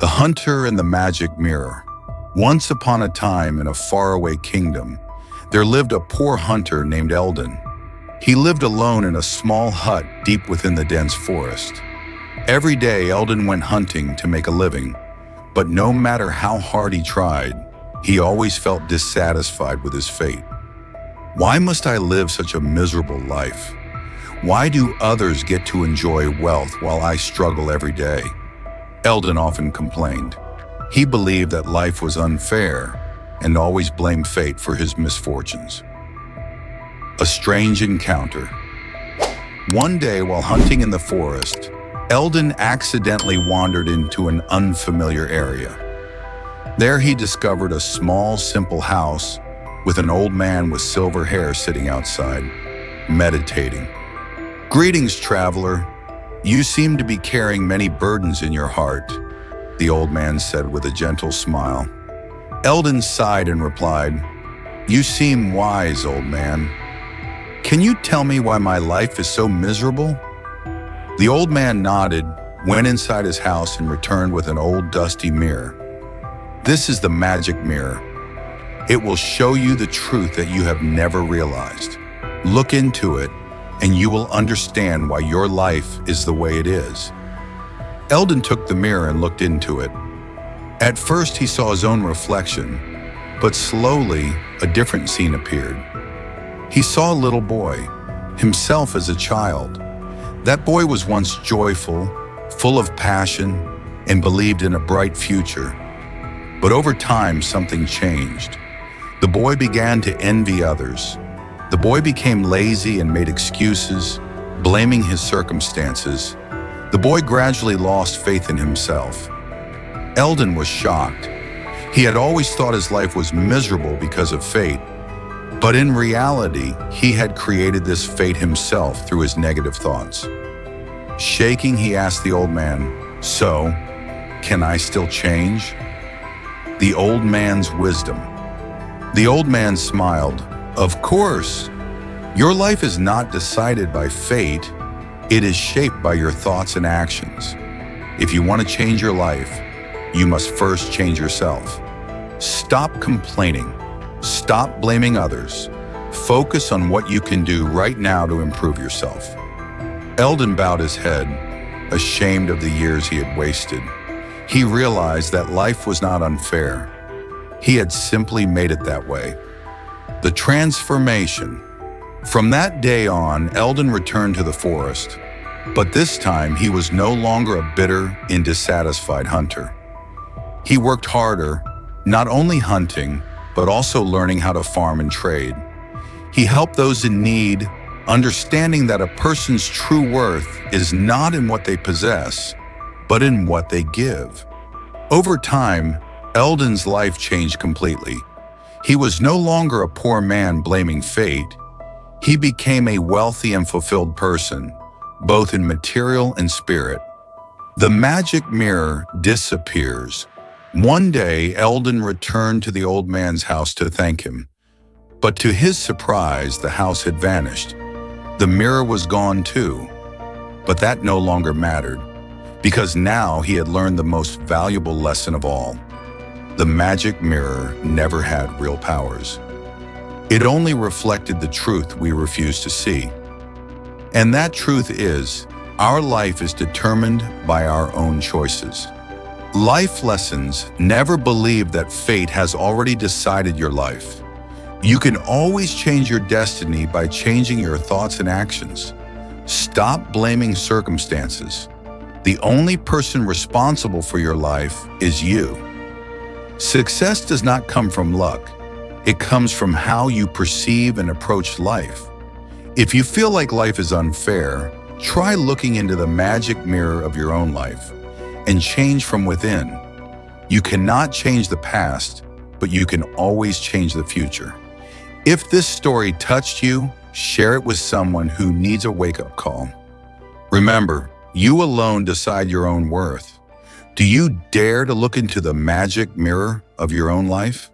The Hunter and the Magic Mirror. Once upon a time in a faraway kingdom, there lived a poor hunter named Eldon. He lived alone in a small hut deep within the dense forest. Every day, Eldon went hunting to make a living, but no matter how hard he tried, he always felt dissatisfied with his fate. Why must I live such a miserable life? Why do others get to enjoy wealth while I struggle every day? Eldon often complained. He believed that life was unfair and always blamed fate for his misfortunes. A strange encounter. One day while hunting in the forest, Eldon accidentally wandered into an unfamiliar area. There he discovered a small, simple house with an old man with silver hair sitting outside, meditating. "Greetings, traveler. You seem to be carrying many burdens in your heart," the old man said with a gentle smile. Eldon sighed and replied, "You seem wise, old man. Can you tell me why my life is so miserable?" The old man nodded, went inside his house, and returned with an old dusty mirror. "This is the magic mirror. It will show you the truth that you have never realized. Look into it, and you will understand why your life is the way it is." Eldon took the mirror and looked into it. At first, he saw his own reflection, but slowly, a different scene appeared. He saw a little boy, himself as a child. That boy was once joyful, full of passion, and believed in a bright future. But over time, something changed. The boy began to envy others. The boy became lazy and made excuses, blaming his circumstances. The boy gradually lost faith in himself. Eldon was shocked. He had always thought his life was miserable because of fate, but in reality, he had created this fate himself through his negative thoughts. Shaking, he asked the old man, "So, can I still change?" The old man's wisdom. The old man smiled. "Of course. Your life is not decided by fate. It is shaped by your thoughts and actions. If you want to change your life, you must first change yourself. Stop complaining. Stop blaming others. Focus on what you can do right now to improve yourself." Eldon bowed his head, ashamed of the years he had wasted. He realized that life was not unfair. He had simply made it that way. The transformation. From that day on, Eldon returned to the forest, but this time he was no longer a bitter and dissatisfied hunter. He worked harder, not only hunting, but also learning how to farm and trade. He helped those in need, understanding that a person's true worth is not in what they possess, but in what they give. Over time, Eldon's life changed completely. He was no longer a poor man blaming fate. He became a wealthy and fulfilled person, both in material and spirit. The magic mirror disappears. One day, Eldon returned to the old man's house to thank him. But to his surprise, the house had vanished. The mirror was gone too. But that no longer mattered, because now he had learned the most valuable lesson of all. The magic mirror never had real powers. It only reflected the truth we refuse to see. And that truth is, our life is determined by our own choices. Life lessons. Never believe that fate has already decided your life. You can always change your destiny by changing your thoughts and actions. Stop blaming circumstances. The only person responsible for your life is you. Success does not come from luck. It comes from how you perceive and approach life. If you feel like life is unfair, try looking into the magic mirror of your own life and change from within. You cannot change the past, but you can always change the future. If this story touched you, share it with someone who needs a wake-up call. Remember, you alone decide your own worth. Do you dare to look into the magic mirror of your own life?